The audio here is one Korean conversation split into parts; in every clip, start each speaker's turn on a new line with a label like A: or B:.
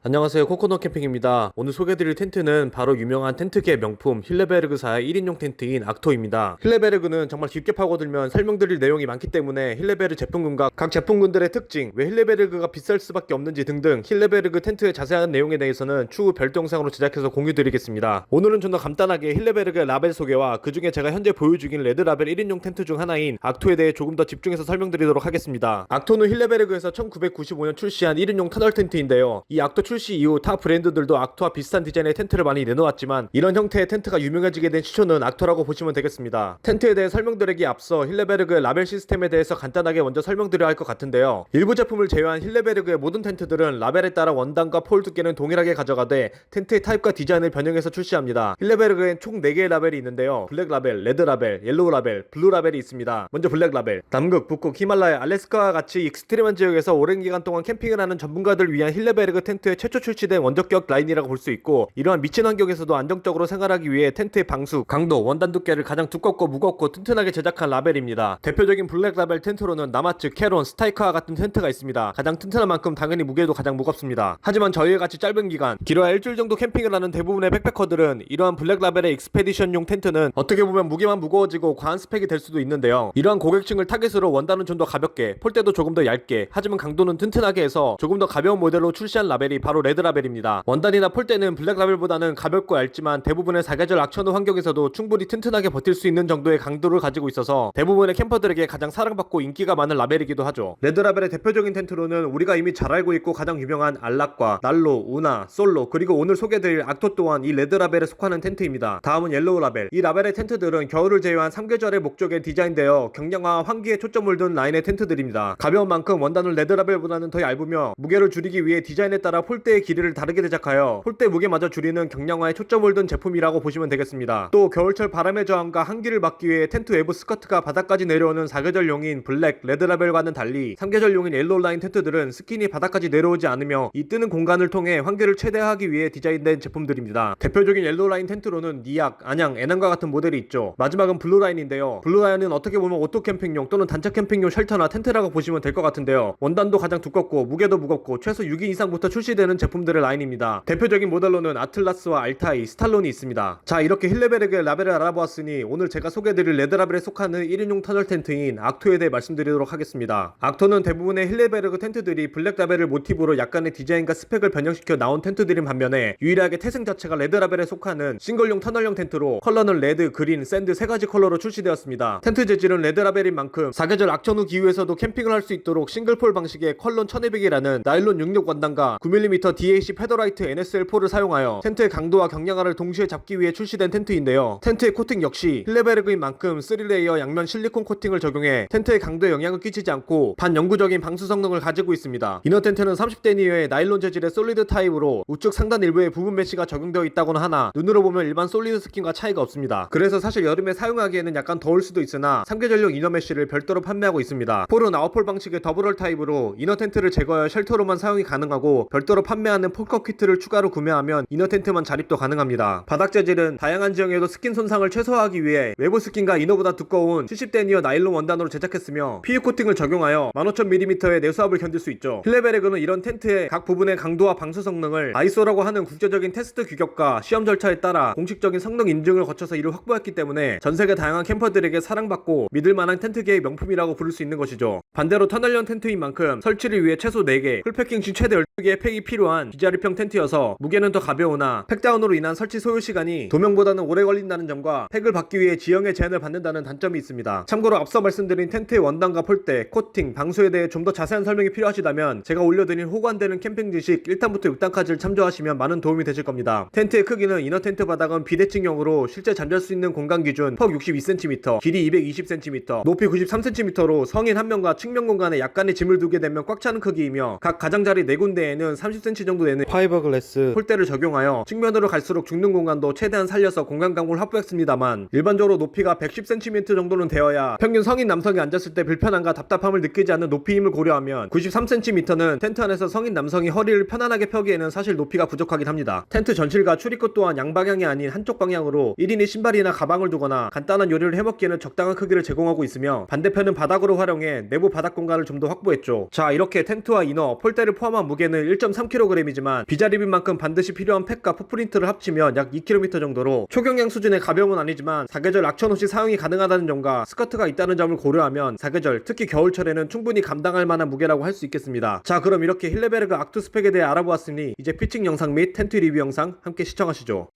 A: 안녕하세요, 코코넛 캠핑입니다. 오늘 소개해드릴 텐트는 바로 유명한 텐트계 명품 힐레베르그사의 1인용 텐트인 악토입니다. 힐레베르그는 정말 깊게 파고들면 설명드릴 내용이 많기 때문에 힐레베르 제품군과 각 제품군들의 특징, 왜 힐레베르그가 비쌀 수밖에 없는지 등등 힐레베르그 텐트의 자세한 내용에 대해서는 추후 별도 영상으로 제작해서 공유드리겠습니다. 오늘은 좀 더 간단하게 힐레베르그의 라벨 소개와 그 중에 제가 현재 보유 중인 레드라벨 1인용 텐트 중 하나인 악토에 대해 조금 더 집중해서 설명드리도록 하겠습니다. 악토는 힐레베르그에서 1995년 출시한 1인용 터널 텐트인데요. 이 악토 출시 이후 타 브랜드들도 악토와 비슷한 디자인의 텐트를 많이 내놓았지만 이런 형태의 텐트가 유명해지게 된 시초는 악토라고 보시면 되겠습니다. 텐트에 대해 설명드리기에 앞서 힐레베르그의 라벨 시스템에 대해서 간단하게 먼저 설명드려야 할 것 같은데요. 일부 제품을 제외한 힐레베르그의 모든 텐트들은 라벨에 따라 원단과 폴 두께는 동일하게 가져가되 텐트의 타입과 디자인을 변형해서 출시합니다. 힐레베르그엔 총 4개의 라벨이 있는데요. 블랙 라벨, 레드 라벨, 옐로우 라벨, 블루 라벨이 있습니다. 먼저 블랙 라벨. 남극, 북극, 히말라야, 알래스카와 같이 익스트림한 지역에서 오랜 기간 동안 캠핑을 하는 전문가들 위한 힐레베르그 텐트의 최초 출시된 원적격 라인이라고 볼 수 있고, 이러한 미친 환경에서도 안정적으로 생활하기 위해 텐트의 방수, 강도, 원단 두께를 가장 두껍고 무겁고 튼튼하게 제작한 라벨입니다. 대표적인 블랙 라벨 텐트로는 나마츠, 캐론, 스타이카와 같은 텐트가 있습니다. 가장 튼튼한 만큼 당연히 무게도 가장 무겁습니다. 하지만 저희와 같이 짧은 기간, 길어야 일주일 정도 캠핑을 하는 대부분의 백패커들은 이러한 블랙 라벨의 익스페디션용 텐트는 어떻게 보면 무게만 무거워지고 과한 스펙이 될 수도 있는데요. 이러한 고객층을 타겟으로 원단은 좀 더 가볍게, 폴대도 조금 더 얇게, 하지만 강도는 튼튼하게 해서 조금 더 가벼운 모델로 출시한 라벨이 바로 레드 라벨입니다. 원단이나 폴대는 블랙 라벨보다는 가볍고 얇지만 대부분의 사계절 악천후 환경에서도 충분히 튼튼하게 버틸 수 있는 정도의 강도를 가지고 있어서 대부분의 캠퍼들에게 가장 사랑받고 인기가 많은 라벨이기도 하죠. 레드 라벨의 대표적인 텐트로는 우리가 이미 잘 알고 있고 가장 유명한 안락과, 난로, 우나, 솔로, 그리고 오늘 소개드릴 악토 또한 이 레드 라벨에 속하는 텐트입니다. 다음은 옐로우 라벨. 이 라벨의 텐트들은 겨울을 제외한 3계절의 목적에 디자인되어 경량화와 환기에 초점을 둔 라인의 텐트들입니다. 가벼운 만큼 원단은 레드 라벨보다는 더 얇으며 무게를 줄이기 위해 디자인에 따라 폴대의 길이를 다르게 제작하여 폴대 무게마저 줄이는 경량화에 초점을 둔 제품이라고 보시면 되겠습니다. 또 겨울철 바람의 저항과 한기를 막기 위해 텐트 외부 스커트가 바닥까지 내려오는 4계절용인 블랙, 레드 라벨과는 달리 3계절용인 옐로우 라인 텐트들은 스킨이 바닥까지 내려오지 않으며 이 뜨는 공간을 통해 환기를 최대화하기 위해 디자인된 제품들입니다. 대표적인 옐로우 라인 텐트로는 니악, 안양, 애난과 같은 모델이 있죠. 마지막은 블루 라인인데요. 블루 라인은 어떻게 보면 오토 캠핑용 또는 단체 캠핑용 쉘터나 텐트라고 보시면 될 것 같은데요. 원단도 가장 두껍고 무게도 무겁고 최소 6인 이상부터 출시되는 제품들의 라인입니다. 대표적인 모델로는 아틀라스와 알타이, 스탈론이 있습니다. 자, 이렇게 힐레베르그의 라벨을 알아보았으니 오늘 제가 소개해드릴 레드라벨에 속하는 1인용 터널 텐트인 악토에 대해 말씀드리도록 하겠습니다. 악토는 대부분의 힐레베르그 텐트들이 블랙 라벨을 모티브로 약간의 디자인과 스펙을 변형시켜 나온 텐트들인 반면에 유일하게 태생 자체가 레드라벨에 속하는 싱글용 터널형 텐트로 컬러는 레드, 그린, 샌드 3가지 컬러로 출시되었습니다. 텐트 재질은 레드라벨인 만큼 사계절 악천후 기후에서도 캠핑을 할 수 있도록 싱글폴 방식의 컬론 1200이라는 나일론 66 원단과 9mm DAC 페더라이트 NSL4를 사용하여 텐트의 강도와 경량화를 동시에 잡기 위해 출시된 텐트인데요. 텐트의 코팅 역시 힐레베르그인 만큼 3레이어 양면 실리콘 코팅을 적용해 텐트의 강도에 영향을 끼치지 않고 반영구적인 방수 성능을 가지고 있습니다. 이너 텐트는 30대 이하의 나일론 재질의 솔리드 타입으로 우측 상단 일부에 부분 메쉬가 적용되어 있다고는 하나 눈으로 보면 일반 솔리드 스킨과 차이가 없습니다. 그래서 사실 여름에 사용하기에는 약간 더울 수도 있으나 3계절용 이너 메쉬를 별도로 판매하고 있습니다. 폴은 아웃폴 방식의 더블홀 타입으로 이너 텐트를 제거하여 쉘터로만 사용이 가능하고 별도로 판매하는 폴컵 키트를 추가로 구매하면 이너 텐트만 자립도 가능합니다. 바닥 재질은 다양한 지형에도 스킨 손상을 최소화하기 위해 외부 스킨과 이너보다 두꺼운 70대 니어 나일론 원단으로 제작했으며 PU 코팅을 적용하여 15000mm의 내수압을 견딜 수 있죠. 힐레베르그는 이런 텐트의 각 부분의 강도와 방수 성능을 ISO라고 하는 국제적인 테스트 규격과 시험 절차에 따라 공식적인 성능 인증을 거쳐서 이를 확보했기 때문에 전세계 다양한 캠퍼들에게 사랑받고 믿을만한 텐트계의 명품이라고 부를 수 있는 것이죠. 반대로 터널형 텐트인 만큼 설치를 위해 최소 4개, 풀패킹 시 최대 12개의 팩이 필요한 비자립형 텐트여서 무게는 더 가벼우나 팩다운으로 인한 설치 소요 시간이 도명보다는 오래 걸린다는 점과 팩을 받기 위해 지형의 제한을 받는다는 단점이 있습니다. 참고로 앞서 말씀드린 텐트의 원단과 폴대, 코팅, 방수에 대해 좀 더 자세한 설명이 필요하시다면 제가 올려드린 호관되는 캠핑 지식 1탄부터 6탄까지를 참조하시면 많은 도움이 되실 겁니다. 텐트의 크기는 이너 텐트 바닥은 비대칭형으로 실제 잠잘 수 있는 공간 기준 퍽 62cm, 길이 220cm, 높이 93cm로 성인 한 명과 측면 공간에 약간의 짐을 두게 되면 꽉 차는 크기이며 각 가장자리 4군데에는 30cm 정도 되는 파이버글래스 폴대를 적용하여 측면으로 갈수록 죽는 공간도 최대한 살려서 공간 강구를 확보했습니다만 일반적으로 높이가 110cm 정도는 되어야 평균 성인 남성이 앉았을 때 불편함과 답답함을 느끼지 않는 높이 힘을 고려하면 93cm는 텐트 안에서 성인 남성이 허리를 편안하게 펴기에는 사실 높이가 부족하긴 합니다. 텐트 전실과 출입구 또한 양방향이 아닌 한쪽 방향으로 1인이 신발이나 가방을 두거나 간단한 요리를 해먹기에는 적당한 크기를 제공하고 있으며 반대편은 바닥으로 활용해 내부 바닥 공간을 좀 더 확보했죠. 자, 이렇게 텐트와 이너, 폴대를 포함한 무게는 1.3kg 3kg이지만 비자립인 만큼 반드시 필요한 팩과 풋프린트를 합치면 약 2km 정도로 초경량 수준의 가벼움은 아니지만 사계절 악천 없이 사용이 가능하다는 점과 스커트가 있다는 점을 고려하면 사계절 특히 겨울철에는 충분히 감당할 만한 무게라고 할 수 있겠습니다. 자, 그럼 이렇게 힐레베르그 악투 스펙에 대해 알아보았으니 이제 피칭 영상 및 텐트 리뷰 영상 함께 시청하시죠.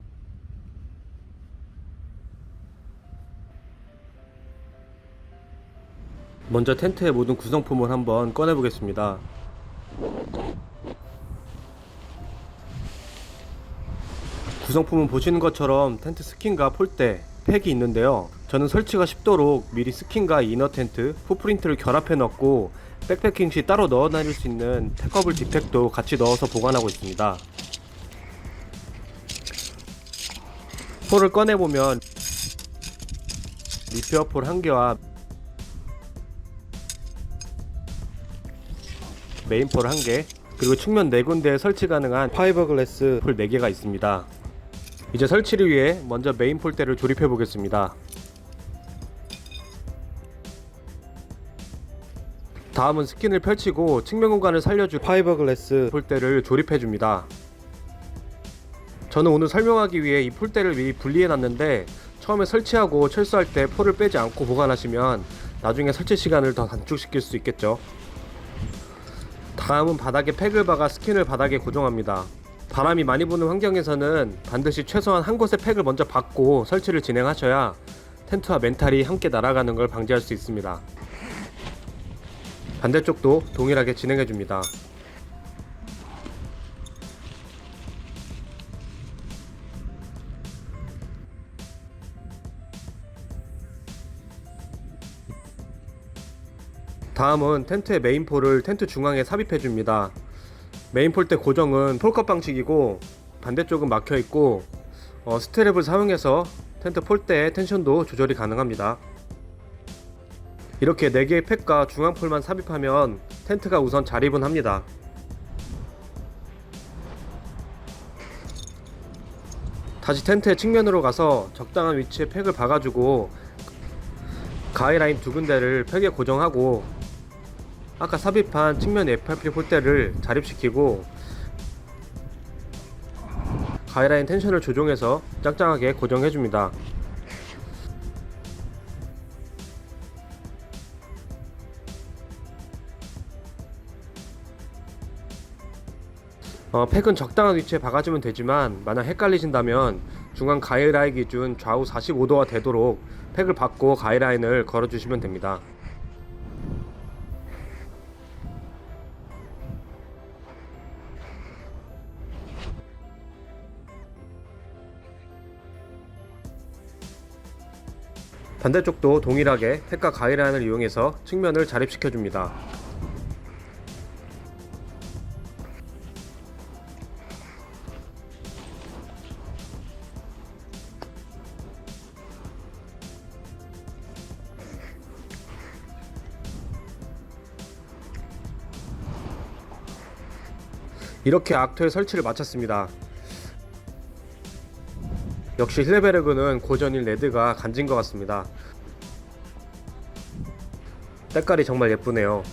A: 먼저 텐트의 모든 구성품을 한번 꺼내 보겠습니다. 구성품은 보시는 것처럼 텐트 스킨과 폴대, 팩이 있는데요. 저는 설치가 쉽도록 미리 스킨과 이너 텐트, 풋프린트를 결합해 넣었고 백패킹 시 따로 넣어 다닐 수 있는 팩커블 딥팩도 같이 넣어서 보관하고 있습니다. 폴을 꺼내보면 리페어 폴 1개와 메인 폴 1개, 그리고 측면 4군데에 설치 가능한 파이버글래스 폴 4개가 있습니다. 이제 설치를 위해 먼저 메인 폴대를 조립해 보겠습니다. 다음은 스킨을 펼치고 측면 공간을 살려줄 파이버글래스 폴대를 조립해 줍니다. 저는 오늘 설명하기 위해 이 폴대를 미리 분리해 놨는데 처음에 설치하고 철수할 때 폴을 빼지 않고 보관하시면 나중에 설치 시간을 더 단축시킬 수 있겠죠. 다음은 바닥에 팩을 박아 스킨을 바닥에 고정합니다. 바람이 많이 부는 환경에서는 반드시 최소한 한 곳에 팩을 먼저 박고 설치를 진행하셔야 텐트와 멘탈이 함께 날아가는 걸 방지할 수 있습니다. 반대쪽도 동일하게 진행해줍니다. 다음은 텐트의 메인폴을 텐트 중앙에 삽입해줍니다. 메인폴 대 고정은 폴컵 방식이고 반대쪽은 막혀있고 스트랩을 사용해서 텐트 폴대의 텐션도 조절이 가능합니다. 이렇게 4개의 팩과 중앙폴만 삽입하면 텐트가 우선 자립은 합니다. 다시 텐트의 측면으로 가서 적당한 위치에 팩을 박아주고 가이라인 2군데를 팩에 고정하고 아까 삽입한 측면 FRP 폴대를 자립시키고 가이라인 텐션을 조정해서 짱짱하게 고정해줍니다. 팩은 적당한 위치에 박아주면 되지만 만약 헷갈리신다면 중앙 가이라인 기준 좌우 45도가 되도록 팩을 박고 가이라인을 걸어주시면 됩니다. 반대쪽도 동일하게 팩과 가이라인을 이용해서 측면을 자립시켜줍니다. 이렇게 악토의 설치를 마쳤습니다. 역시 힐레베르그는 고전인 레드가 간진 것 같습니다. 색깔이 정말 예쁘네요.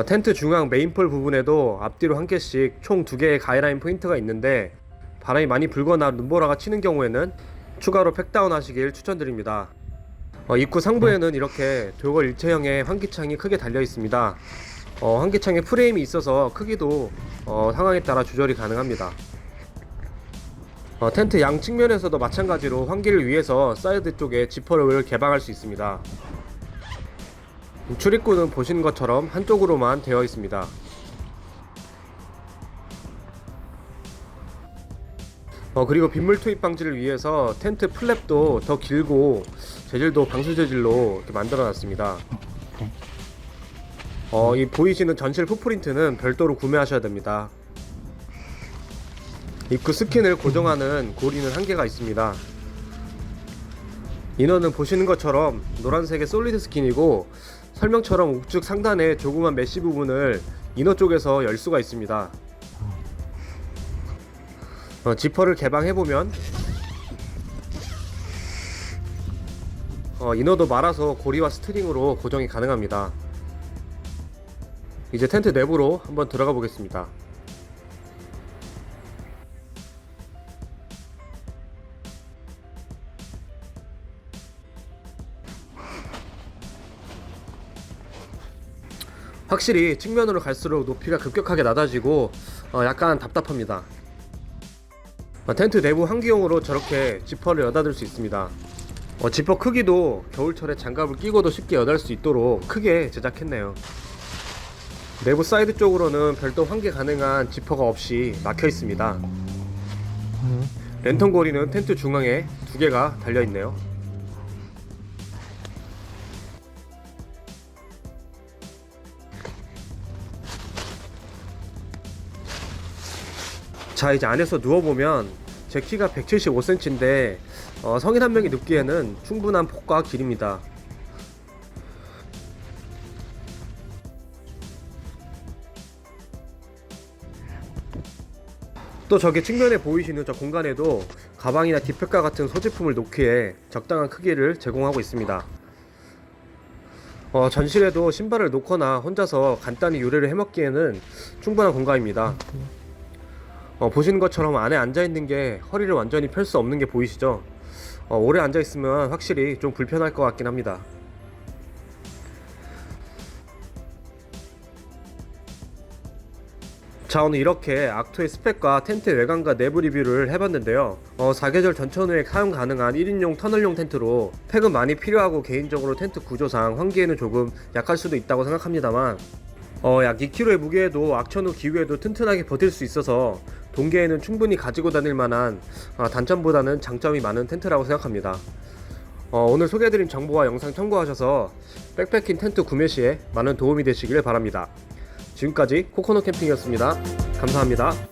A: 텐트 중앙 메인폴 부분에도 앞뒤로 한 개씩 총 2개의 가이라인 포인트가 있는데 바람이 많이 불거나 눈보라가 치는 경우에는 추가로 팩다운 하시길 추천드립니다. 입구 상부에는 이렇게 도어 일체형의 환기창이 크게 달려 있습니다. 환기창에 프레임이 있어서 크기도 상황에 따라 조절이 가능합니다. 텐트 양 측면에서도 마찬가지로 환기를 위해서 사이드 쪽에 지퍼를 개방할 수 있습니다. 출입구는 보시는 것처럼 한쪽으로만 되어 있습니다. 그리고 빗물 투입 방지를 위해서 텐트 플랩도 더 길고 재질도 방수 재질로 이렇게 만들어 놨습니다. 이 보이시는 전실 풋프린트는 별도로 구매하셔야 됩니다. 입구 스킨을 고정하는 고리는 한 개가 있습니다. 이너는 보시는 것처럼 노란색의 솔리드 스킨이고 설명처럼 우측 상단에 조그만 메쉬 부분을 이너 쪽에서 열 수가 있습니다. 지퍼를 개방해보면 이너도 말아서 고리와 스트링으로 고정이 가능합니다. 이제 텐트 내부로 한번 들어가 보겠습니다. 확실히 측면으로 갈수록 높이가 급격하게 낮아지고 약간 답답합니다. 텐트 내부 환기용으로 저렇게 지퍼를 여닫을 수 있습니다. 지퍼 크기도 겨울철에 장갑을 끼고도 쉽게 여닫을 수 있도록 크게 제작했네요. 내부 사이드 쪽으로는 별도 환기 가능한 지퍼가 없이 막혀 있습니다. 랜턴 고리는 텐트 중앙에 2개가 달려 있네요. 자, 이제 안에서 누워보면 제 키가 175cm인데 성인 한 명이 눕기에는 충분한 폭과 길입니다. 또 저기 측면에 보이시는 저 공간에도 가방이나 디팩과 같은 소지품을 놓기에 적당한 크기를 제공하고 있습니다. 전실에도 신발을 놓거나 혼자서 간단히 요리를 해먹기에는 충분한 공간입니다. 보시는 것처럼 안에 앉아있는 게 허리를 완전히 펼 수 없는 게 보이시죠? 오래 앉아있으면 확실히 좀 불편할 것 같긴 합니다. 자, 오늘 이렇게 악토의 스펙과 텐트 외관과 내부 리뷰를 해봤는데요. 사계절 전천후에 사용 가능한 1인용 터널용 텐트로 팩은 많이 필요하고 개인적으로 텐트 구조상 환기에는 조금 약할 수도 있다고 생각합니다만 약 2kg의 무게에도 악천후 기후에도 튼튼하게 버틸 수 있어서 동계에는 충분히 가지고 다닐 만한 단점보다는 장점이 많은 텐트라고 생각합니다. 오늘 소개해드린 정보와 영상 참고하셔서 백패킹 텐트 구매 시에 많은 도움이 되시길 바랍니다. 지금까지 코코넛 캠핑이었습니다. 감사합니다.